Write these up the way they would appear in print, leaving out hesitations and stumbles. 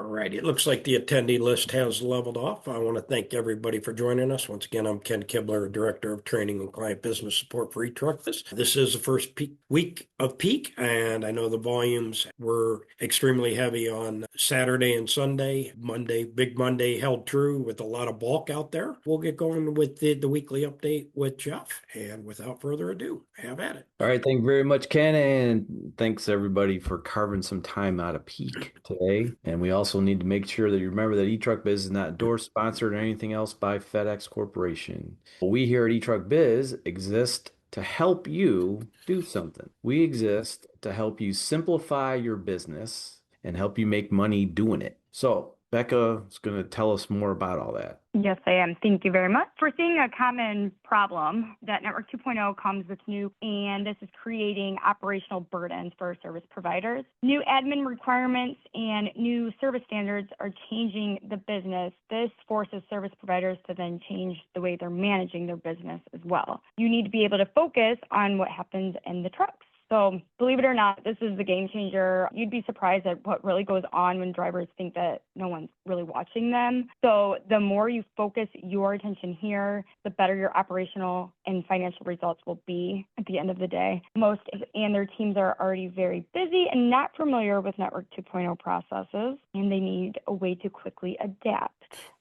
right. It looks like the attendee list has leveled off. I want to thank everybody for joining us. Once again, I'm Ken Kibler, Director of Training and Client Business Support for eTruckBiz. This is the first week of peak, and I know the volumes were extremely heavy on Saturday and Sunday. Big Monday held true with a lot of bulk out there. We'll get going with the weekly update with Jeff, and without further ado, have at it. All right, thank you very much, Ken, and thanks everybody for carving some time out of peak today. And we also need to make sure that you remember that eTruckBiz is not endorsed, sponsored, or anything else by FedEx Corporation. We here at eTruckBiz exist to help you do something. We exist to help you simplify your business and help you make money doing it. So Becca is going to tell us more about all that. Yes, I am. Thank you very much. We're seeing a common problem that Network 2.0 comes with new, and this is creating operational burdens for service providers. New admin requirements and new service standards are changing the business. This forces service providers to then change the way they're managing their business as well. You need to be able to focus on what happens in the trucks. So believe it or not, this is the game changer. You'd be surprised at what really goes on when drivers think that no one's really watching them. So the more you focus your attention here, the better your operational and financial results will be at the end of the day. Most and their teams are already very busy and not familiar with Network 2.0 processes, and they need a way to quickly adapt.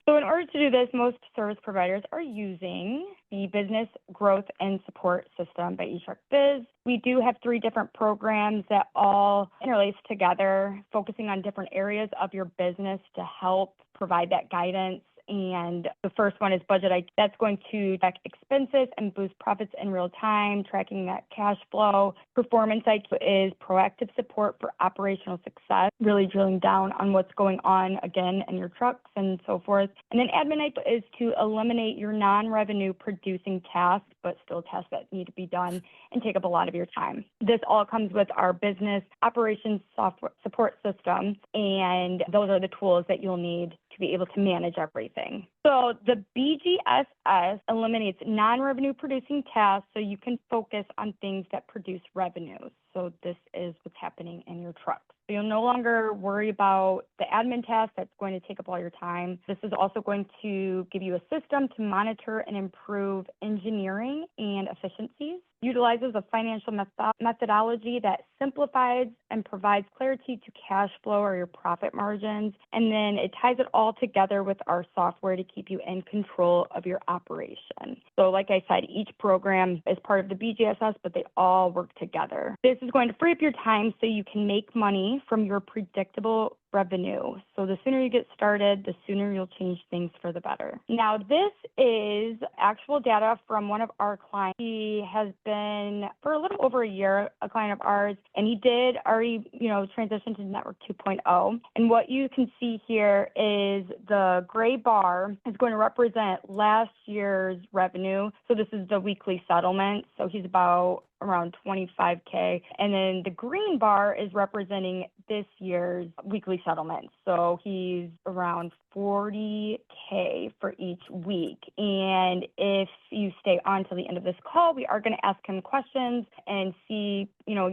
So in order to do this, most service providers are using the Business Growth and Support System by eTruckBiz. We do have 3 different programs that all interlace together, focusing on different areas of your business to help provide that guidance. And the first one is Budget IT. That's going to track expenses and boost profits in real time, tracking that cash flow. Performance IT is proactive support for operational success, really drilling down on what's going on again in your trucks and so forth. And then Admin IT is to eliminate your non-revenue producing tasks, but still tasks that need to be done and take up a lot of your time. This all comes with our business operations software support system, and those are the tools that you'll need to be able to manage everything. So the BGSS eliminates non-revenue producing tasks so you can focus on things that produce revenues. So this is what's happening in your trucks. So you'll no longer worry about the admin task that's going to take up all your time. This is also going to give you a system to monitor and improve engineering and efficiencies. Utilizes a financial methodology that simplifies and provides clarity to cash flow or your profit margins. And then it ties it all together with our software to keep you in control of your operation. So like I said, each program is part of the BGSS, but they all work together. This is going to free up your time so you can make money from your predictable revenue. So the sooner you get started, the sooner you'll change things for the better. Now, this is actual data from one of our clients. He has been for a little over a year a client of ours, and he did already, transition to Network 2.0. And what you can see here is the gray bar is going to represent last year's revenue. So this is the weekly settlement. So he's about around 25K. And then the green bar is representing this year's weekly settlement. So he's around 40K for each week. And if you stay on till the end of this call, we are going to ask him questions and see,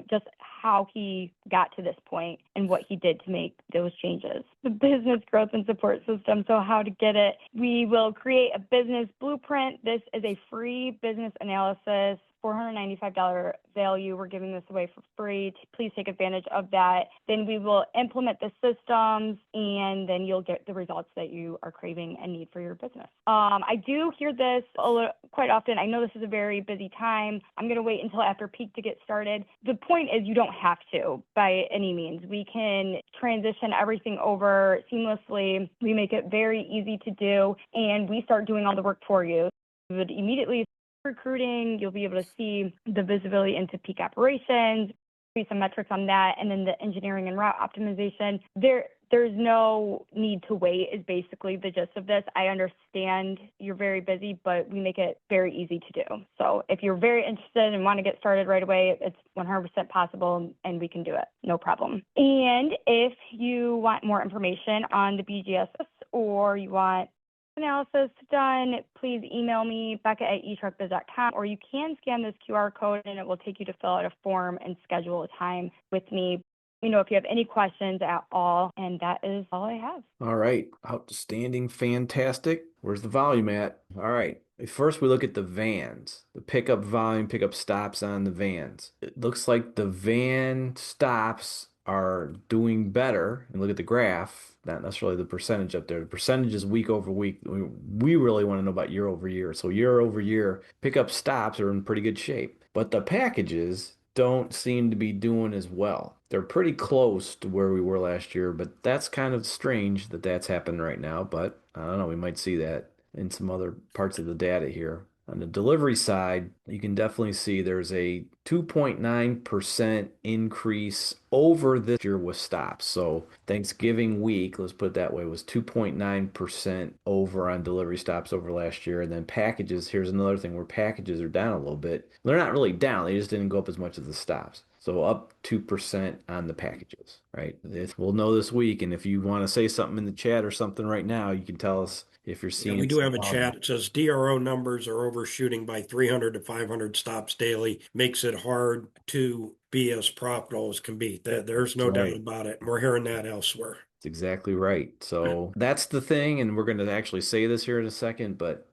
just how he got to this point and what he did to make those changes. The Business Growth and Support System. So how to get it. We will create a business blueprint. This is a free business analysis. $495 value. We're giving this away for free. Please take advantage of that. Then we will implement the systems, and then you'll get the results that you are craving and need for your business. I do hear this quite often. I know this is a very busy time. I'm going to wait until after peak to get started. The point is you don't have to by any means. We can transition everything over seamlessly. We make it very easy to do, and we start doing all the work for you. We would immediately recruiting, you'll be able to see the visibility into peak operations, see some metrics on that, and then the engineering and route optimization. There's no need to wait is basically the gist of this. I understand you're very busy, but we make it very easy to do. So if you're very interested and want to get started right away, it's 100% possible and we can do it. No problem. And if you want more information on the BGSS or you want analysis done, please email me, becca@etruckbiz.com, or you can scan this QR code and it will take you to fill out a form and schedule a time with me. if you have any questions at all. And that is all I have. All right. Outstanding. Fantastic. Where's the volume at? All right. First, we look at the vans, the pickup volume, pickup stops on the vans. It looks like the van stops are doing better. And look at the graph, not necessarily the percentage up there. The percentage is week over week. We really want to know about year over year. So year over year, pickup stops are in pretty good shape. But the packages don't seem to be doing as well. They're pretty close to where we were last year, but that's kind of strange that that's happening right now. But I don't know, we might see that in some other parts of the data here. On the delivery side, you can definitely see there's a 2.9% increase over this year with stops. So Thanksgiving week, let's put it that way, was 2.9% over on delivery stops over last year. And then packages, here's another thing where packages are down a little bit. They're not really down, they just didn't go up as much as the stops. So up 2% on the packages, right? We'll know this week. And if you want to say something in the chat or something right now, you can tell us if you're seeing. Yeah, we do have a chat. It says DRO numbers are overshooting by 300 to 500 stops daily. Makes it hard to be as profitable as can be. There's no doubt about it. We're hearing that elsewhere. That's exactly right. So that's the thing. And we're going to actually say this here in a second, but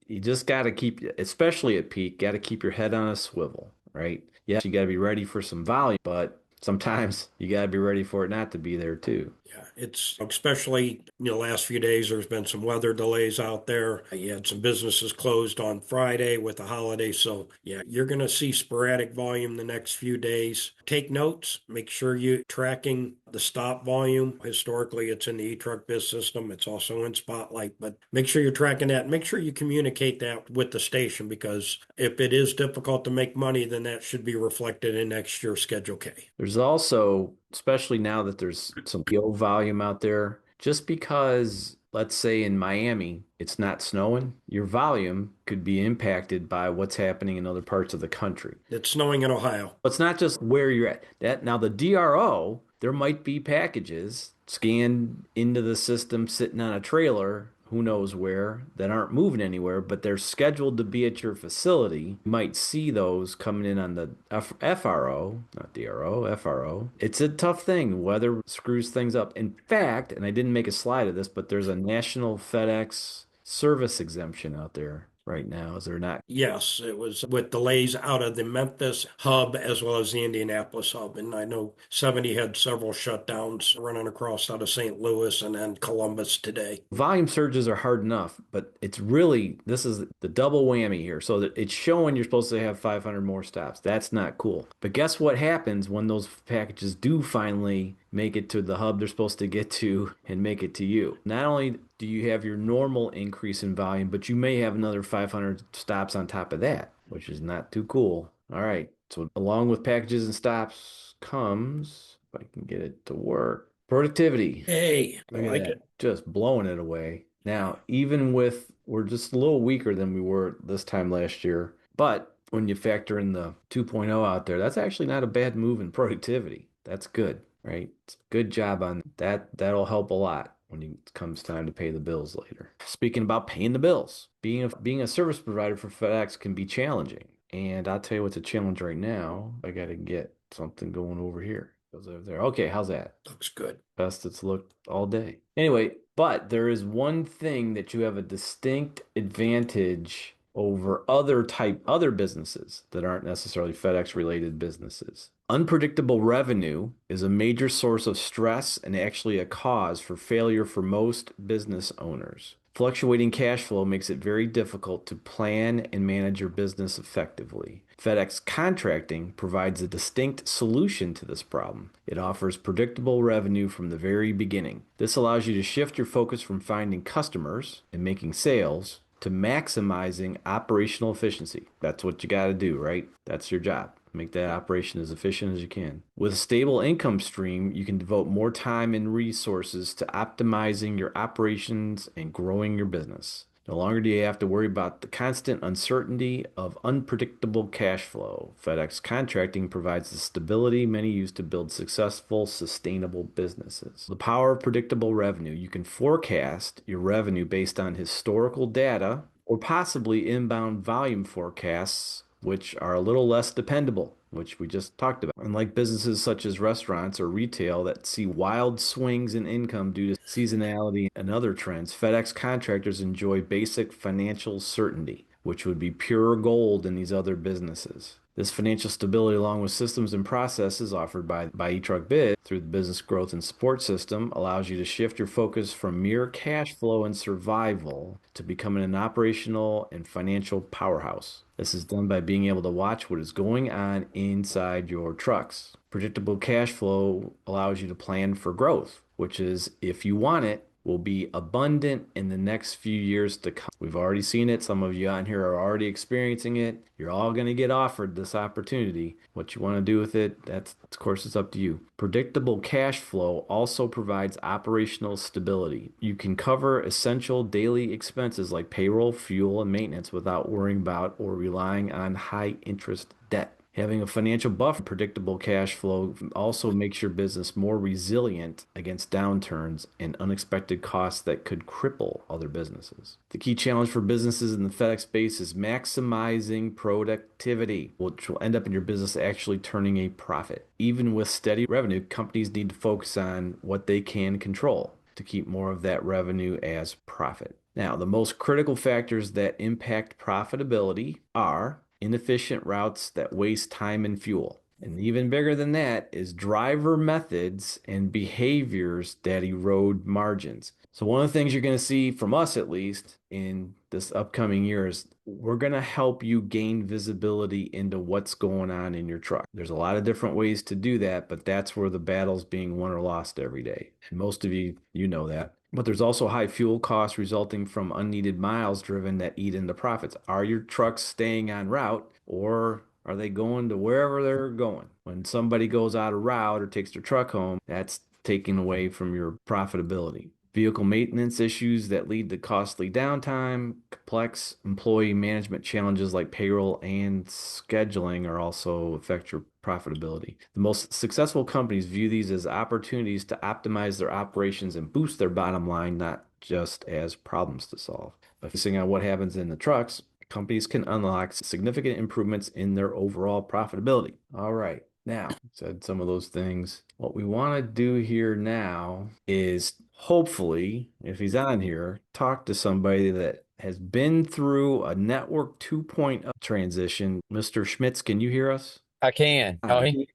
you just got to keep, especially at peak, got to keep your head on a swivel, right? Yes, you got to be ready for some volume, but sometimes you got to be ready for it not to be there too. Yeah, it's especially, last few days, there's been some weather delays out there. You had some businesses closed on Friday with the holiday. So yeah, you're going to see sporadic volume the next few days. Take notes, make sure you're tracking the stop volume. Historically, it's in the eTruckBiz system. It's also in Spotlight, but make sure you're tracking that. Make sure you communicate that with the station, because if it is difficult to make money, then that should be reflected in next year's Schedule K. There's also, especially now that there's some PO volume out there, just because, let's say in Miami, it's not snowing, your volume could be impacted by what's happening in other parts of the country. It's snowing in Ohio. It's not just where you're at. Now, the DRO, there might be packages scanned into the system sitting on a trailer, who knows where, that aren't moving anywhere, but they're scheduled to be at your facility. You might see those coming in on the FRO, not DRO, FRO. It's a tough thing. Weather screws things up. In fact, and I didn't make a slide of this, but there's a national FedEx service exemption out there right now, is there not? Yes, it was with delays out of the Memphis hub as well as the Indianapolis hub. And I know 70 had several shutdowns running across out of St. Louis and then Columbus today. Volume surges are hard enough, but it's really, this is the double whammy here. So that it's showing you're supposed to have 500 more stops. That's not cool. But guess what happens when those packages do finally make it to the hub they're supposed to get to and make it to you? Not only do you have your normal increase in volume, but you may have another 500 stops on top of that, which is not too cool. All right. So along with packages and stops comes, if I can get it to work, productivity. Hey, I like it. Just blowing it away. Now, even with, we're just a little weaker than we were this time last year, but when you factor in the 2.0 out there, that's actually not a bad move in productivity. That's good, right? Good job on that. That'll help a lot when it comes time to pay the bills later. Speaking about paying the bills, being a service provider for FedEx can be challenging. And I'll tell you what's a challenge right now. I got to get something going over here. Goes over there. Okay, how's that? Looks good. Best it's looked all day. Anyway, but there is one thing that you have a distinct advantage over other businesses that aren't necessarily FedEx related businesses. Unpredictable revenue is a major source of stress and actually a cause for failure for most business owners. Fluctuating cash flow makes it very difficult to plan and manage your business effectively. FedEx Contracting provides a distinct solution to this problem. It offers predictable revenue from the very beginning. This allows you to shift your focus from finding customers and making sales to maximizing operational efficiency. That's what you got to do, right? That's your job. Make that operation as efficient as you can. With a stable income stream, you can devote more time and resources to optimizing your operations and growing your business. No longer do you have to worry about the constant uncertainty of unpredictable cash flow. FedEx Contracting provides the stability many use to build successful, sustainable businesses. The power of predictable revenue. You can forecast your revenue based on historical data or possibly inbound volume forecasts, which are a little less dependable. which we just talked about. Unlike businesses such as restaurants or retail that see wild swings in income due to seasonality and other trends, FedEx contractors enjoy basic financial certainty, which would be pure gold in these other businesses. This financial stability, along with systems and processes offered by eTruckBiz through the business growth and support system, allows you to shift your focus from mere cash flow and survival to becoming an operational and financial powerhouse. This is done by being able to watch what is going on inside your trucks. Predictable cash flow allows you to plan for growth, which is, if you want it, will be abundant in the next few years to come. We've already seen it. Some of you on here are already experiencing it. You're all going to get offered this opportunity. What you want to do with it, that's, of course, it's up to you. Predictable cash flow also provides operational stability. You can cover essential daily expenses like payroll, fuel, and maintenance without worrying about or relying on high interest debt. Having a financial buffer, predictable cash flow also makes your business more resilient against downturns and unexpected costs that could cripple other businesses. The key challenge for businesses in the FedEx space is maximizing productivity, which will end up in your business actually turning a profit. Even with steady revenue, companies need to focus on what they can control to keep more of that revenue as profit. Now, the most critical factors that impact profitability are inefficient routes that waste time and fuel. And even bigger than that is driver methods and behaviors that erode margins. So one of the things you're going to see from us, at least in this upcoming year, is we're going to help you gain visibility into what's going on in your truck. There's a lot of different ways to do that, but that's where the battle's being won or lost every day. And most of you know that. But there's also high fuel costs resulting from unneeded miles driven that eat into profits. Are your trucks staying on route, or are they going to wherever they're going? When somebody goes out of route or takes their truck home, that's taking away from your profitability. Vehicle maintenance issues that lead to costly downtime, complex employee management challenges like payroll and scheduling are also affect your profitability. The most successful companies view these as opportunities to optimize their operations and boost their bottom line, not just as problems to solve. By focusing on what happens in the trucks, companies can unlock significant improvements in their overall profitability. All right. Now, said some of those things. What we want to do here now is hopefully, if he's on here, talk to somebody that has been through a Network 2.0 transition. Mr. Schmitz, can you hear us? I can.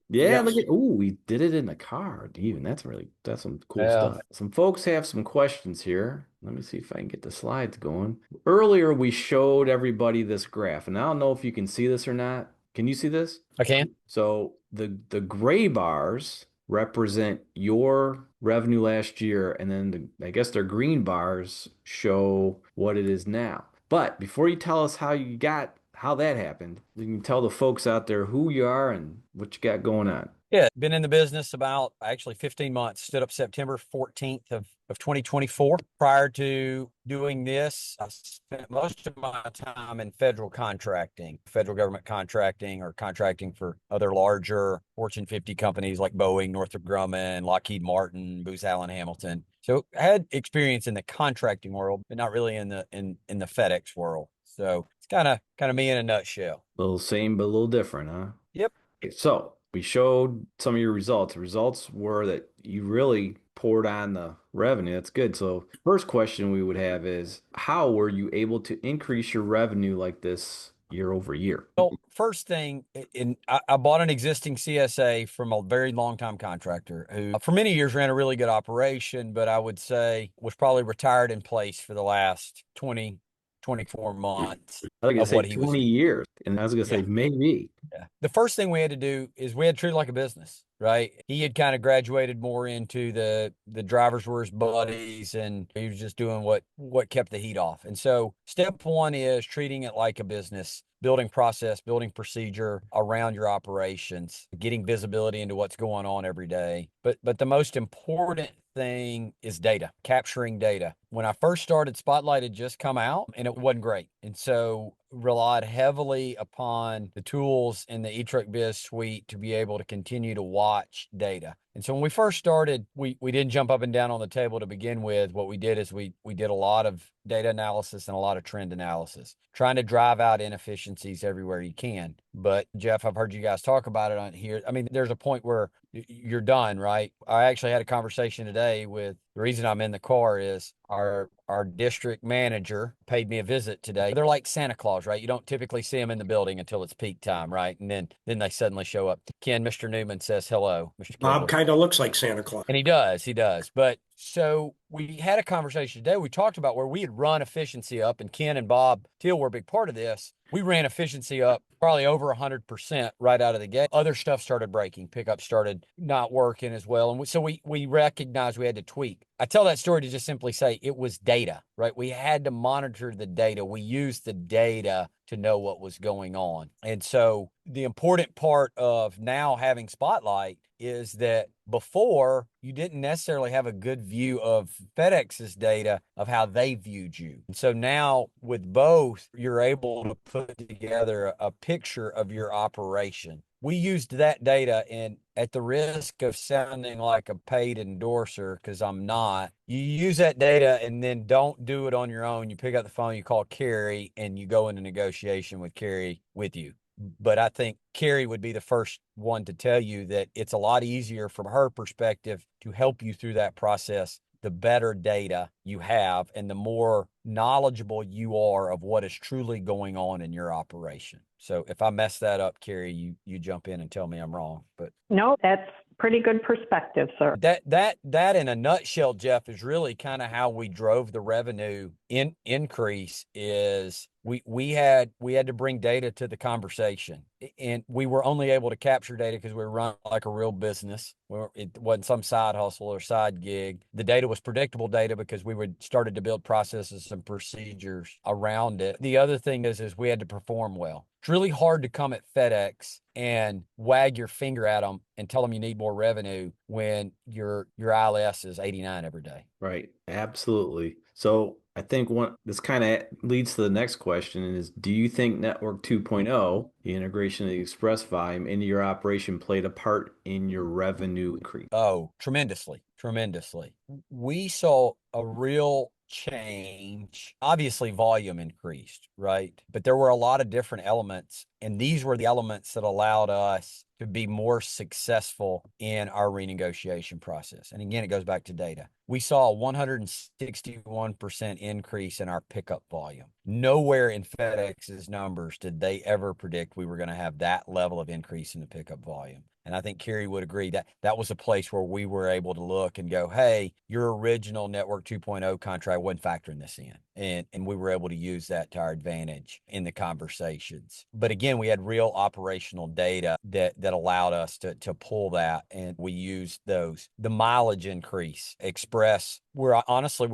Yeah, look at, we did it in the car, even. That's some cool stuff. Some folks have some questions here. Let me see if I can get the slides going. Earlier, we showed everybody this graph, and I don't know if you can see this or not. Can you see this? I can. So the gray bars represent your revenue last year, and then I guess their green bars show what it is now. But before you tell us how that happened, you can tell the folks out there who you are and what you got going on. Yeah, been in the business about actually 15 months. Stood up September 14th of 2024. Prior to doing this, I spent most of my time in federal contracting, federal government contracting, or contracting for other larger Fortune 50 companies like Boeing, Northrop Grumman, Lockheed Martin, Booz Allen Hamilton. So I had experience in the contracting world, but not really in the FedEx world. So it's kind of me in a nutshell. A little same, but a little different, huh? Yep. So we showed some of your results. The results were that you really poured on the revenue. That's good. So first question we would have is, how were you able to increase your revenue like this year over year? Well, first thing, I bought an existing CSA from a very long time contractor who for many years ran a really good operation, but I would say was probably retired in place for the last 24 months. I was going to say 20 years. And I was going to say maybe. Yeah. The first thing we had to do is we had to treat it like a business, right? He had kind of graduated more into the drivers were his buddies, and he was just doing what kept the heat off. And so step one is treating it like a business, building process, building procedure around your operations, getting visibility into what's going on every day. But the most important thing is data, capturing data. When I first started, Spotlight had just come out and it wasn't great. And so relied heavily upon the tools in the eTruck Biz suite to be able to continue to watch data. And so when we first started, we didn't jump up and down on the table to begin with. What we did is we did a lot of data analysis and a lot of trend analysis, trying to drive out inefficiencies everywhere you can. But Jeff, I've heard you guys talk about it on here. I mean, there's a point where you're done, right? I actually had a conversation today with, the reason I'm in the car is our district manager paid me a visit today. They're like Santa Claus, right? You don't typically see them in the building until it's peak time, right? And then they suddenly show up. Ken, Mr. Newman says hello, Mr. Bob Kibler. kind of looks like Santa Claus. And he does. But so we had a conversation today. We talked about where we had run efficiency up, and Ken and Bob Teal were a big part of this. We ran efficiency up probably over 100% right out of the gate. Other stuff started breaking. Pickup started not working as well. And so we recognized we had to tweak. I tell that story to just simply say it was data, right? We had to monitor the data. We used the data to know what was going on. And so the important part of now having Spotlight is that before you didn't necessarily have a good view of FedEx's data of how they viewed you. And so now with both, you're able to put together a picture of your operation. We used that data, and at the risk of sounding like a paid endorser, because I'm not, you use that data and then don't do it on your own. You pick up the phone, you call Carrie, and you go into negotiation with Carrie with you. But I think Carrie would be the first one to tell you that it's a lot easier from her perspective to help you through that process. The better data you have and the more knowledgeable you are of what is truly going on in your operation. So if I mess that up, Carrie, you jump in and tell me I'm wrong. But no, that's pretty good perspective, sir. That in a nutshell, Jeff, is really kind of how we drove the revenue increase. Is we had to bring data to the conversation, and we were only able to capture data because we were run like a real business. It wasn't some side hustle or side gig. The data was predictable data because we started to build processes and procedures around it. The other thing is we had to perform well. It's really hard to come at FedEx and wag your finger at them and tell them you need more revenue when your ILS is 89 every day. Right. Absolutely. So I think this kind of leads to the next question is, do you think Network 2.0, the integration of the express volume into your operation, played a part in your revenue increase? Oh, tremendously. We saw a real change. Obviously, volume increased, right? But there were a lot of different elements, and these were the elements that allowed us to be more successful in our renegotiation process. And again, it goes back to data. We saw a 161% increase in our pickup volume. Nowhere in FedEx's numbers did they ever predict we were going to have that level of increase in the pickup volume. And I think Carrie would agree that that was a place where we were able to look and go, hey, your original Network 2.0 contract wasn't factoring this in. And we were able to use that to our advantage in the conversations. But again, we had real operational data that allowed us to pull that, and we used those. The mileage increase, Express, we're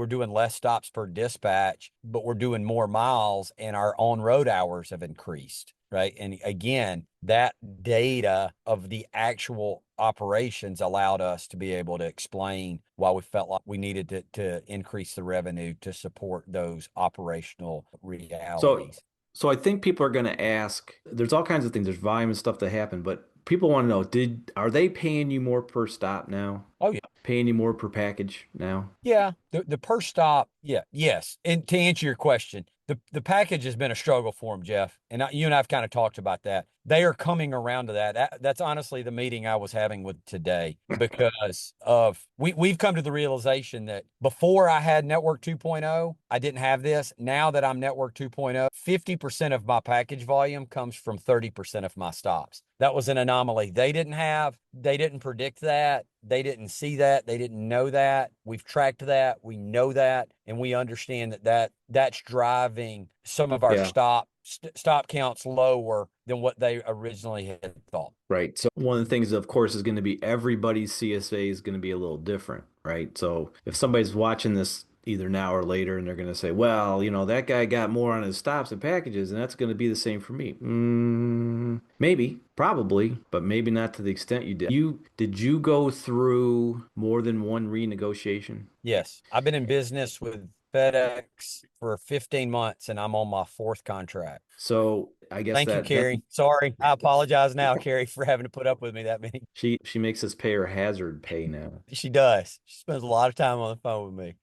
doing less stops per dispatch, but we're doing more miles, and our on-road hours have increased. Right. And again, that data of the actual operations allowed us to be able to explain why we felt like we needed to increase the revenue to support those operational realities. So I think people are going to ask, there's all kinds of things, there's volume and stuff that happen, but people want to know, are they paying you more per stop now? Oh, yeah. Paying you more per package now? Yeah. The per stop. Yeah. Yes. And to answer your question, the package has been a struggle for them, Jeff. And you and I've kind of talked about that. They are coming around to that. That's honestly the meeting I was having with today, because we've come to the realization that before I had Network 2.0, I didn't have this. Now that I'm Network 2.0, 50% of my package volume comes from 30% of my stops. That was an anomaly. They didn't predict that. They didn't see that. They didn't know that. We've tracked that. We know that. And we understand that's driving some of our stop counts lower than what they originally had thought. Right. So one of the things, of course, is going to be everybody's CSA is going to be a little different, right? So if somebody's watching this either now or later and they're going to say, well, that guy got more on his stops and packages, and that's going to be the same for me. Maybe, probably, but maybe not to the extent you did. Did you go through more than one renegotiation? Yes. I've been in business with FedEx for 15 months and I'm on my fourth contract. So I guess Thank you, Carrie. Sorry. I apologize now, Carrie, for having to put up with me that many. she makes us pay her hazard pay now. She does. She spends a lot of time on the phone with me.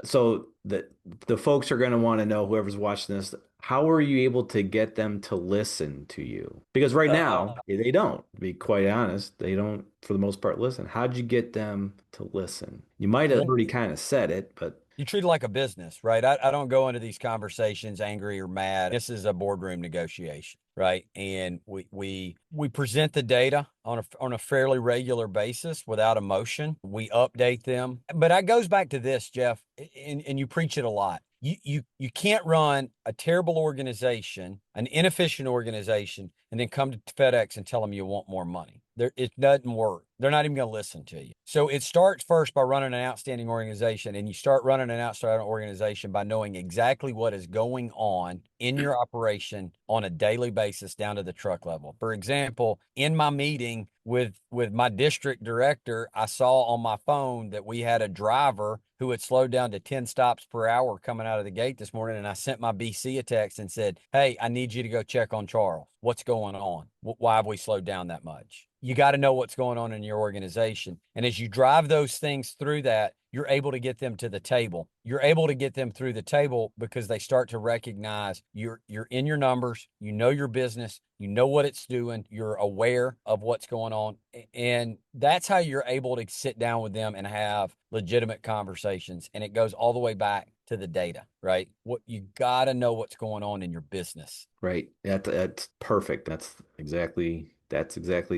So the folks are going to want to know, whoever's watching this, how are you able to get them to listen to you? Because right now they don't, to be quite honest, they don't for the most part listen. How'd you get them to listen? You might have already kind of said it, but you treat it like a business, right? I don't go into these conversations angry or mad. This is a boardroom negotiation, right? And we present the data on a fairly regular basis without emotion. We update them. But that goes back to this, Jeff, and you preach it a lot. You can't run a terrible organization, an inefficient organization, and then come to FedEx and tell them you want more money. It doesn't work. They're not even going to listen to you. So it starts first by running an outstanding organization, and you start running an outstanding organization by knowing exactly what is going on in your operation on a daily basis down to the truck level. For example, in my meeting with my district director, I saw on my phone that we had a driver who had slowed down to 10 stops per hour coming out of the gate this morning. And I sent my BC a text and said, hey, I need you to go check on Charles. What's going on? Why have we slowed down that much? You got to know what's going on in your organization. And as you drive those things through that, you're able to get them to the table. You're able to get them through the table because they start to recognize you're in your numbers, you know your business, you know what it's doing, you're aware of what's going on. And that's how you're able to sit down with them and have legitimate conversations. And it goes all the way back to the data, right? What you got to know what's going on in your business. right. That's perfect. That's exactly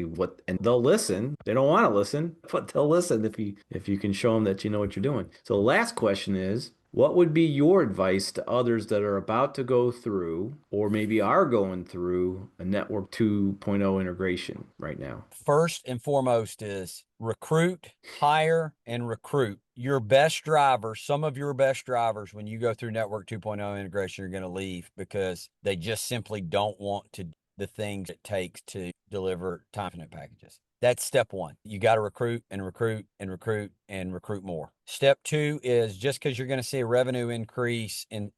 what, and they'll listen. They don't want to listen, but they'll listen if you can show them that you know what you're doing. So the last question is, what would be your advice to others that are about to go through or maybe are going through a Network 2.0 integration right now? First and foremost is recruit, hire, and recruit your best drivers. Some of your best drivers, when you go through Network 2.0 integration, are going to leave because they just simply don't want to do the things it takes to deliver time infinite packages. That's step one. You got to recruit and recruit and recruit and recruit more. Step two is just because you're going to see a revenue increase in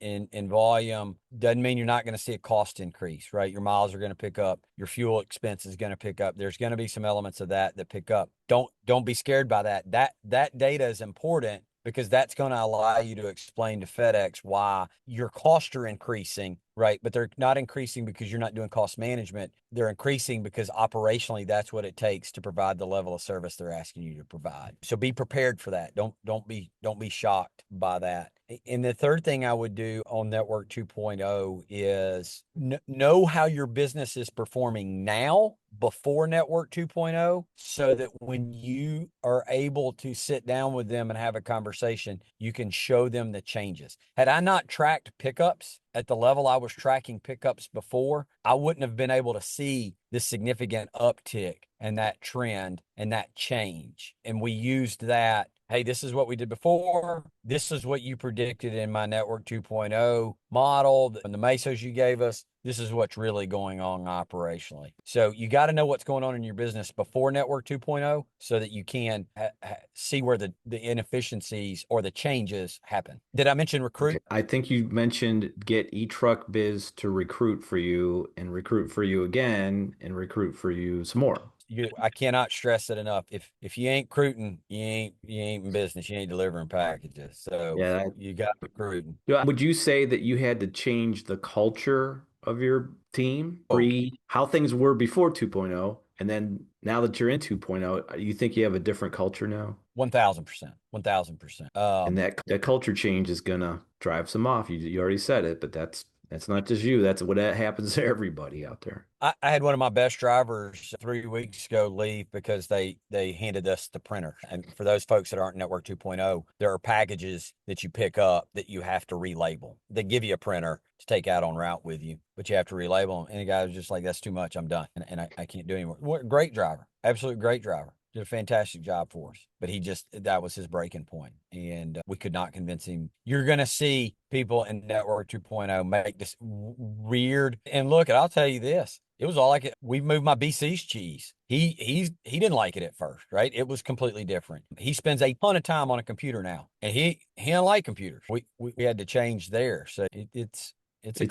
volume doesn't mean you're not going to see a cost increase, right? Your miles are going to pick up. Your fuel expense is going to pick up. There's going to be some elements of that pick up. Don't be scared by that. That data is important because that's going to allow you to explain to FedEx why your costs are increasing, right? But they're not increasing because you're not doing cost management. They're increasing because operationally that's what it takes to provide the level of service they're asking you to provide. So be prepared for that. Don't be shocked by that. And the third thing I would do on Network 2.0 is know how your business is performing now before Network 2.0 so that when you are able to sit down with them and have a conversation, you can show them the changes. Had I not tracked pickups at the level I was tracking pickups before, I wouldn't have been able to see the significant uptick and that trend and that change. And we used that. Hey, this is what we did before. This is what you predicted in my Network 2.0 model and the mesos you gave us. This is what's really going on operationally. So you got to know what's going on in your business before Network 2.0 so that you can see where the inefficiencies or the changes happen. Did I mention recruit? Okay. I think you mentioned get eTruckBiz to recruit for you and recruit for you again and recruit for you some more. I cannot stress it enough. If you ain't recruiting, you ain't in business. You ain't delivering packages. So yeah, you got recruiting. Would you say that you had to change the culture of your team, how things were before 2.0, and then now that you're in 2.0, you think you have a different culture now? 1,000%. 1,000%. And that culture change is gonna drive some off. You already said it, but that's not just you. That's what happens to everybody out there. I had one of my best drivers 3 weeks ago leave because they handed us the printer. And for those folks that aren't Network 2.0, there are packages that you pick up that you have to relabel. They give you a printer to take out on route with you, but you have to relabel them. And the guy was just like, that's too much. I'm done. And I can't do anymore. What great driver. Absolute great driver. did a fantastic job for us, but that was his breaking point. And we could not convince him. You're going to see people in Network 2.0 make this weird. And look, I'll tell you this. It was all like it. We moved my BC's cheese. He didn't like it at first, right? It was completely different. He spends a ton of time on a computer now, and he don't like computers. We had to change there. So it's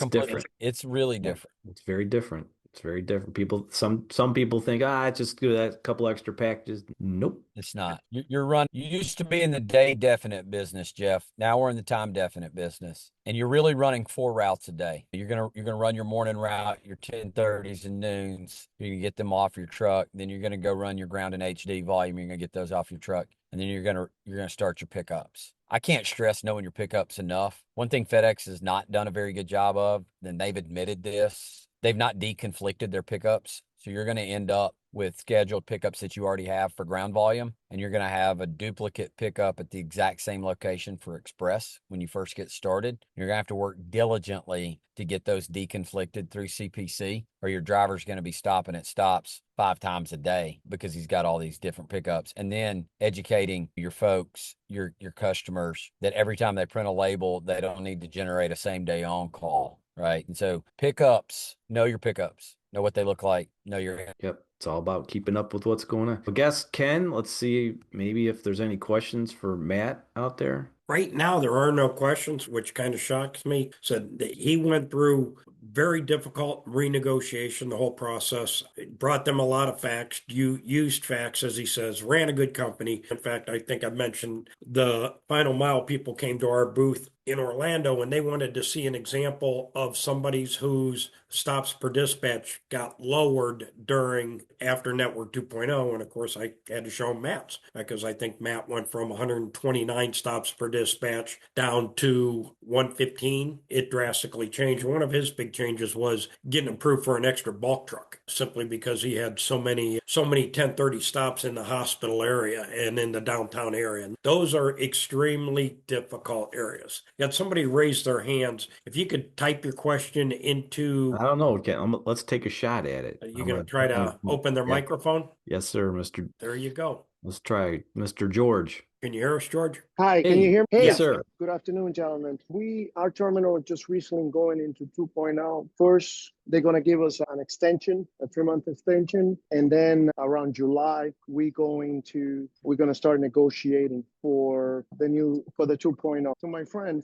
different. It's really different. It's very different. It's very different. Some people think, just do that couple extra packages. Nope. It's not. You used to be in the day definite business, Jeff. Now we're in the time definite business. And you're really running 4 routes a day. You're gonna run your morning route, your 10:30s and noons. You're gonna get them off your truck. Then you're gonna go run your ground and HD volume. You're gonna get those off your truck. And then you're gonna start your pickups. I can't stress knowing your pickups enough. One thing FedEx has not done a very good job of, and they've admitted this, they've not deconflicted their pickups. So you're going to end up with scheduled pickups that you already have for ground volume, and you're going to have a duplicate pickup at the exact same location for express when you first get started. You're going to have to work diligently to get those deconflicted through CPC, or your driver's going to be stopping at stops 5 times a day because he's got all these different pickups. And then educating your folks, your customers, that every time they print a label, they don't need to generate a same day on call, right? And so pickups, know your pickups. Know what they look like. Know your. Yep. It's all about keeping up with what's going on. I guess, Ken, let's see maybe if there's any questions for Matt out there. Right now, there are no questions, which kind of shocks me. Said that he went through very difficult renegotiation, the whole process. It brought them a lot of facts, used facts, as he says, ran a good company. In fact, I think I mentioned the Final Mile people came to our booth in Orlando, and they wanted to see an example of somebody's whose stops per dispatch got lowered after Network 2.0. And of course, I had to show them Matt's, because I think Matt went from 129 stops per dispatch down to 115. It drastically changed. One of his big changes was getting approved for an extra bulk truck, simply because he had so many 1030 stops in the hospital area and in the downtown area. And those are extremely difficult areas. Got somebody raise their hands. If you could type your question into. I don't know, Ken. Let's take a shot at it. You're going to try to open their microphone? Yes, sir, Mr. There you go. Let's try Mr. George. Can you hear us, George? Hi, can you hear me? Hey, yes, sir. Good afternoon, gentlemen. Our terminal is just recently going into 2.0. First, they're going to give us an extension, a 3-month extension. And then around July, we're going to start negotiating for the 2.0. So my friend,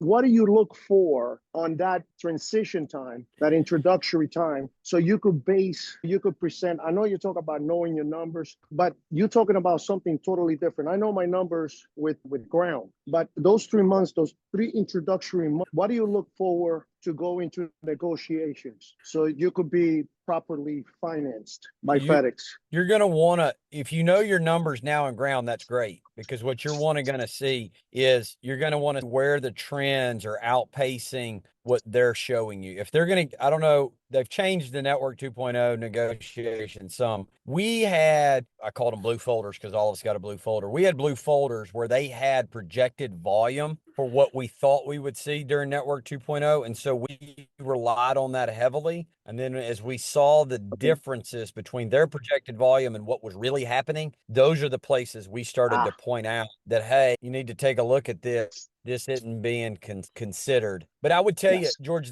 what do you look for on that transition time, that introductory time? So you could present, I know you talk about knowing your numbers, but you're talking about something totally different. I know my numbers with ground, but those 3 months, those 3 introductory months, what do you look for to go into negotiations so you could be properly financed by FedEx? You're going to want to, if you know your numbers now in ground, that's great, because what you're going to see is you're going to want to where the trends are outpacing what they're showing you. If they're going to, I don't know, they've changed the Network 2.0 negotiation some. I called them blue folders because all of us got a blue folder. We had blue folders where they had projected volume for what we thought we would see during Network 2.0. And so we relied on that heavily. And then as we saw the differences between their projected volume and what was really happening, those are the places we started to point out that, hey, you need to take a look at this. This isn't being considered. But I would tell you, George,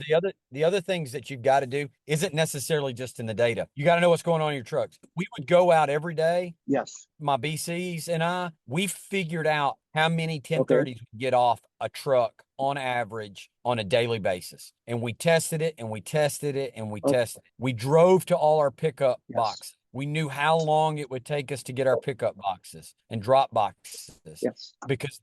the other things that you've got to do isn't necessarily just in the data. You got to know what's going on in your trucks. We would go out every day. Yes. My BCs and we figured out how many 1030s we get off a truck on average on a daily basis. And we tested it and we tested it and we tested it. We drove to all our pickup boxes. We knew how long it would take us to get our pickup boxes and drop boxes. Yes. Because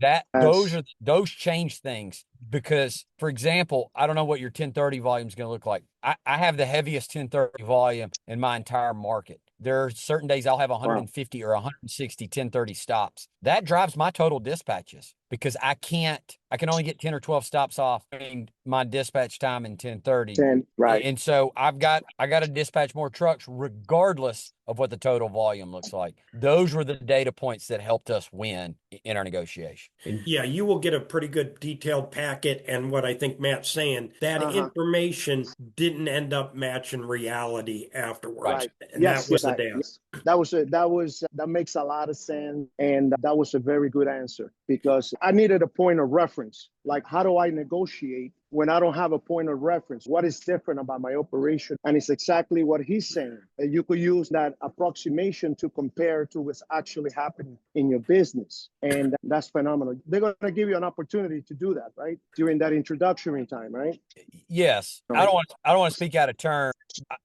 those change things. Because, for example, I don't know what your 1030 volume is going to look like. I have the heaviest 1030 volume in my entire market. There are certain days I'll have 150 or 160 1030 stops. That drives my total dispatches because I can only get 10 or 12 stops off in my dispatch time in 1030. Right. And so I got to dispatch more trucks regardless of what the total volume looks like. Those were the data points that helped us win in our negotiation. Yeah, you will get a pretty good detailed packet. And what I think Matt's saying, that information didn't end up matching reality afterwards. Right. And that was the dance. That makes a lot of sense, and that was a very good answer because I needed a point of reference. Like, how do I negotiate when I don't have a point of reference? What is different about my operation? And it's exactly what he's saying. You could use that approximation to compare to what's actually happening in your business, and that's phenomenal. They're going to give you an opportunity to do that, right, during that introductory time, right? Yes. I don't want to speak out of turn.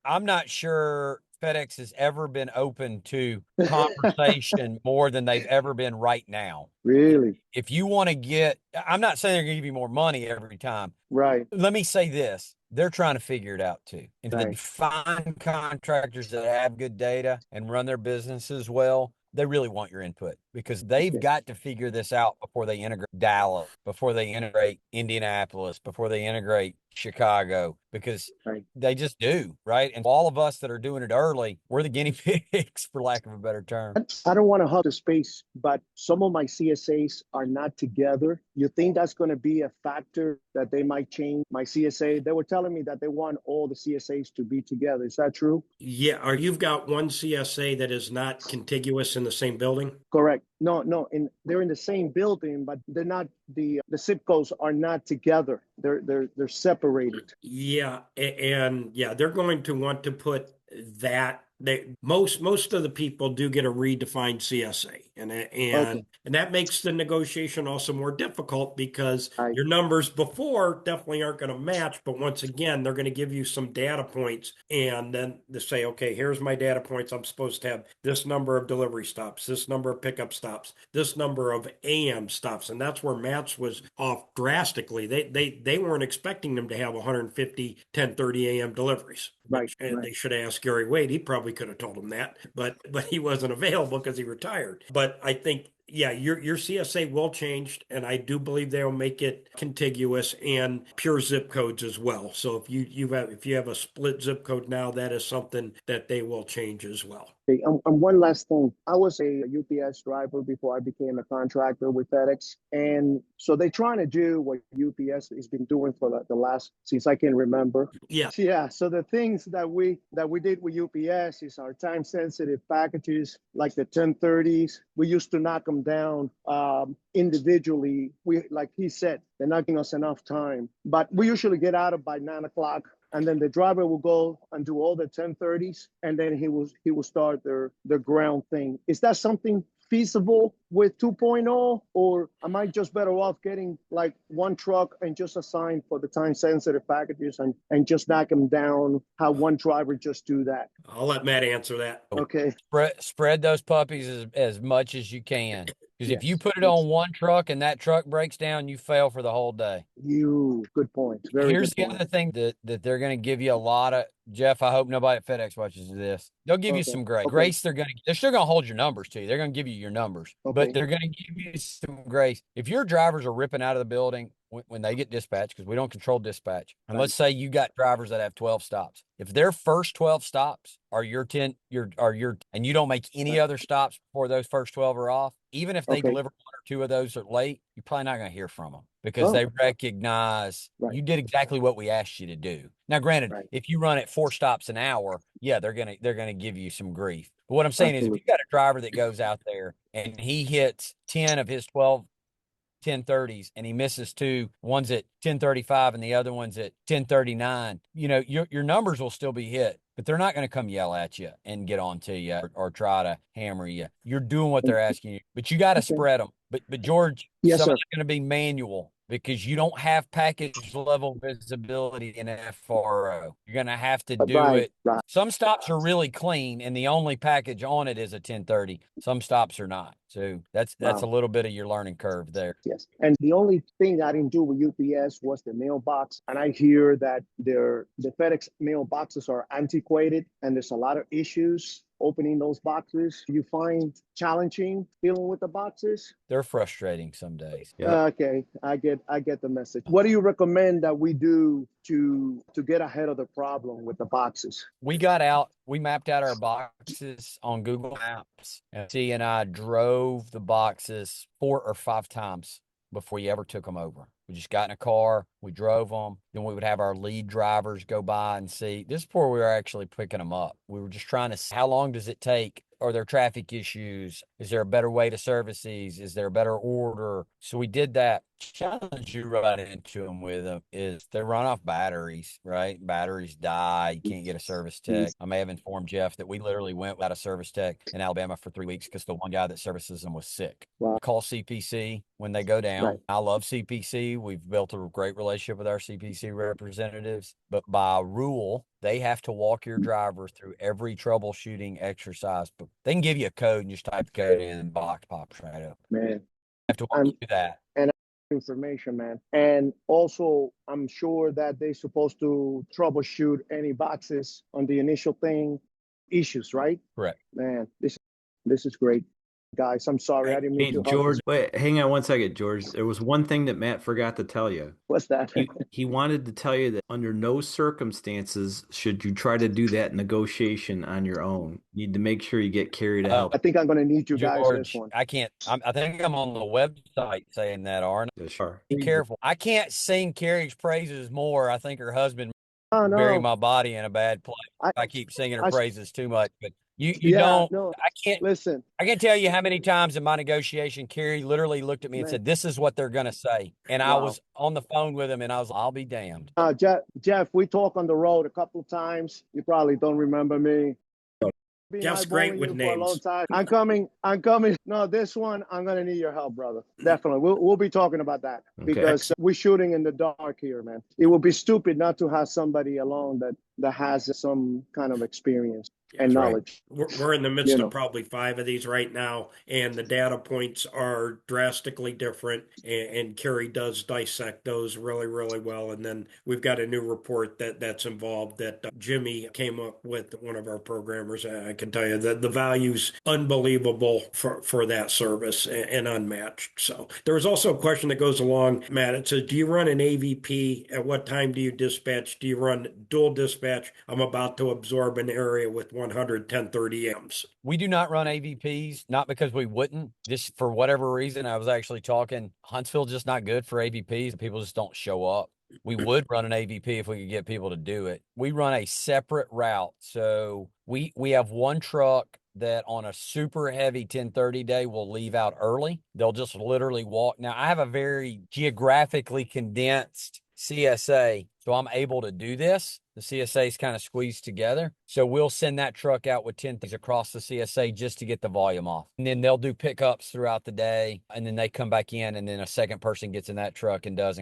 I'm not sure FedEx has ever been open to conversation more than they've ever been right now. Really? If you want to get, I'm not saying they're going to give you more money every time. Right. Let me say this. They're trying to figure it out too. And Right. the fine contractors that have good data and run their businesses well, they really want your input because they've got to figure this out before they integrate Dallas, before they integrate Indianapolis, before they integrate Chicago, because they just do, right? And all of us that are doing it early, we're the guinea pigs, for lack of a better term. I don't want to hug the space, but some of my CSAs are not together. You think that's going to be a factor that they might change my CSA? They were telling me that they want all the CSAs to be together. Is that true? Yeah, or you've got one CSA that is not contiguous in the same building? Correct. No, they're in the same building, but they're not. The zip codes are not together. They're separated. Yeah, and yeah, they're going to want to put that. Most of the people do get a redefined CSA, and that makes the negotiation also more difficult because your numbers before definitely aren't going to match. But once again, they're going to give you some data points, and then they say, okay, here's my data points. I'm supposed to have this number of delivery stops, this number of pickup stops, this number of AM stops, and that's where Matt's was off drastically. They weren't expecting them to have 150 10:30 AM deliveries. Right. They should have asked Gary Wade. He probably could have told him that, but he wasn't available because he retired. But I think, yeah, your CSA will change, and I do believe they'll make it contiguous and pure zip codes as well. So if you have a split zip code now, that is something that they will change as well. And one last thing, I was a UPS driver before I became a contractor with FedEx, and so they're trying to do what UPS has been doing for the last since I can remember. Yeah. So the things that we did with UPS is our time sensitive packages, like the 1030s. We used to knock them down individually. Like he said, they're not giving us enough time, but we usually get out of by 9 o'clock. And then the driver will go and do all the 1030s, and then he will start their ground thing. Is that something feasible with 2.0, or am I just better off getting like one truck and just assign for the time sensitive packages and just knock them down? Have one driver just do that? I'll let Matt answer that. Okay. Spread those puppies as much as you can. Because if you put it on one truck and that truck breaks down, you fail for the whole day. Good point. Here's the other thing that they're going to give you a lot of. Jeff, I hope nobody at FedEx watches this. They'll give you some grace. Grace, they're still going to hold your numbers to you. They're going to give you your numbers, but they're going to give you some grace. If your drivers are ripping out of the building when they get dispatched, because we don't control dispatch, and let's say you got drivers that have 12 stops. If their first 12 stops are your 10, and you don't make any other stops before those first 12 are off, even if they deliver one or two of those are late, you're probably not going to hear from them because they recognize you did exactly what we asked you to do. Now, granted, if you run at 4 stops an hour, yeah, they're gonna give you some grief. But what I'm saying is, if you got a driver that goes out there and he hits 10 of his 12 1030s and he misses 2, one's at 1035 and the other one's at 1039, your numbers will still be hit, but they're not going to come yell at you and get on to you or try to hammer you. You're doing what they're asking you, but you got to spread them. But George, some of it's going to be manual because you don't have package level visibility in FRO. You're going to have to do it. Right. Some stops are really clean and the only package on it is a 1030. Some stops are not. So that's a little bit of your learning curve there. Yes. And the only thing I didn't do with UPS was the mailbox. And I hear that the FedEx mailboxes are antiquated and there's a lot of issues opening those boxes. Do you find challenging dealing with the boxes? They're frustrating some days. Okay, I get the message. What do you recommend that we do to get ahead of the problem with the boxes? We mapped out our boxes on Google Maps, and T and I drove the boxes 4 or 5 times before we ever took them over. We just got in a car, we drove them, then we would have our lead drivers go by and see. This is before we were actually picking them up. We were just trying to see how long does it take are there traffic issues? Is there a better way to service these? Is there a better order? So we did that. Challenge you run into them with them is they run off batteries, right? Batteries die. You can't get a service tech. I may have informed Jeff that we literally went without a service tech in Alabama for 3 weeks because the one guy that services them was sick. Wow. Call CPC when they go down. Right. I love CPC. We've built a great relationship with our CPC representatives, but by rule, they have to walk your driver through every troubleshooting exercise. But they can give you a code and just type the code in and box pops right up. Man, Have to walk you through that. and information, man. And also, I'm sure that they're supposed to troubleshoot any boxes on the initial issues, right? Correct. Man, this is great. Guys, I'm sorry. I didn't mean Hey, to. George, wait, hang on one second, George. There was one thing that Matt forgot to tell you. What's that? He wanted to tell you that under no circumstances should you try to do that negotiation on your own. You need to make sure you get Carrie to help. I think I'm going to need you guys for this George, one. I can't. I think I'm on the website saying that, aren't I? Sure. Be careful. I can't sing Carrie's praises more. I think her husband Oh, no. bury my body in a bad place. I keep singing her praises too much, but you don't. No, I can't. listen. I can't tell you how many times in my negotiation, Carrie literally looked at me and Man. said, "This is what they're going to say," and I Wow. was on the phone with him, and I was, "I'll be damned." Jeff, we talked on the road a couple of times. You probably don't remember me. Jeff's great with For a names. long time. I'm coming. No, this one, I'm going to need your help, brother. Definitely. We'll be talking about that because we're shooting in the dark here, man. It would be stupid not to have somebody along that has some kind of experience and knowledge. We're in the midst of probably 5 of these right now, and the data points are drastically different. And Carrie does dissect those really, really well. And then we've got a new report that's involved that Jimmy came up with, one of our programmers. I can tell you that the value's unbelievable for that service and unmatched. So there was also a question that goes along, Matt. It says, do you run an AVP? At what time do you dispatch? Do you run dual dispatch? I'm about to absorb an area with 100 1030 Ms. We do not run AVPs, not because we wouldn't. Just for whatever reason, I was actually talking, Huntsville's just not good for AVPs. People just don't show up. We would run an AVP if we could get people to do it. We run a separate route. So we have one truck that on a super heavy 1030 day will leave out early. They'll just literally walk. Now, I have a very geographically condensed CSA, so I'm able to do this. The CSA is kind of squeezed together. So we'll send that truck out with 10 things across the CSA just to get the volume off. And then they'll do pickups throughout the day. And then they come back in, and then a second person gets in that truck and does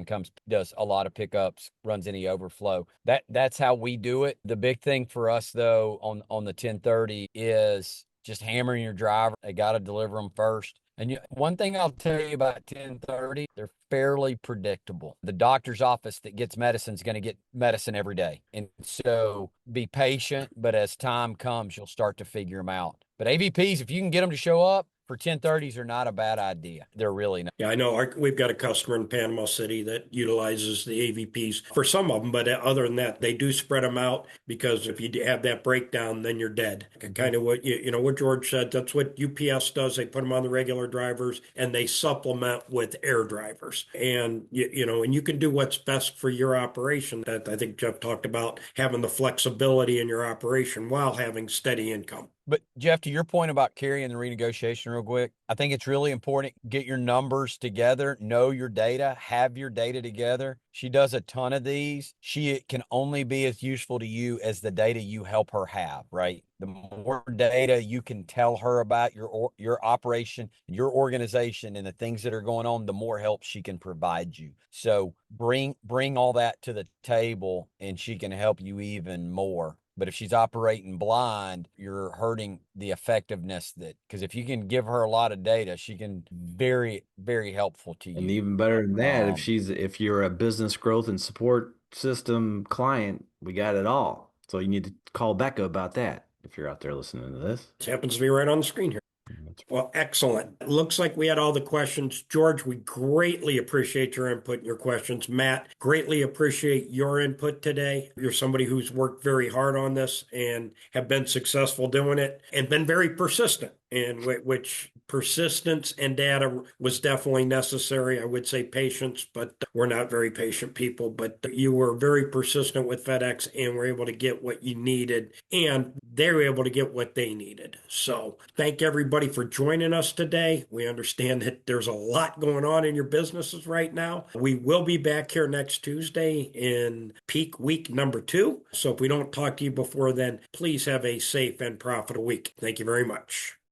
a lot of pickups, runs any overflow. That's how we do it. The big thing for us, though, on the 1030 is just hammering your driver. They got to deliver them first. And one thing I'll tell you about 1030, they're fairly predictable. The doctor's office that gets medicine is going to get medicine every day. And so be patient, but as time comes, you'll start to figure them out. But AVPs, if you can get them to show up, for 1030s are not a bad idea. They're really not. Yeah, I know. We've got a customer in Panama City that utilizes the AVPs for some of them, but other than that, they do spread them out because if you have that breakdown, then you're dead. Kind of what what George said. That's what UPS does. They put them on the regular drivers and they supplement with air drivers. And and you can do what's best for your operation. That I think Jeff talked about, having the flexibility in your operation while having steady income. But Jeff, to your point about carrying the renegotiation real quick, I think it's really important. Get your numbers together, know your data, have your data together. She does a ton of these. She can only be as useful to you as the data you help her have, right? The more data you can tell her about your operation, your organization, and the things that are going on, the more help she can provide you. So bring all that to the table and she can help you even more. But if she's operating blind, you're hurting the effectiveness because if you can give her a lot of data, she can very, very helpful to you. And even better than that, if you're a business growth and support system client, we got it all. So you need to call Becca about that if you're out there listening to this. It happens to be right on the screen here. Well, excellent. It looks like we had all the questions. George, we greatly appreciate your input and your questions. Matt, greatly appreciate your input today. You're somebody who's worked very hard on this and have been successful doing it and been very persistent, and which persistence and data was definitely necessary. I would say patience, but we're not very patient people. But you were very persistent with FedEx and were able to get what you needed, and they were able to get what they needed. So thank everybody for joining us today. We understand that there's a lot going on in your businesses right now. We will be back here next Tuesday in peak week number 2. So if we don't talk to you before then, please have a safe and profitable week. Thank you very much.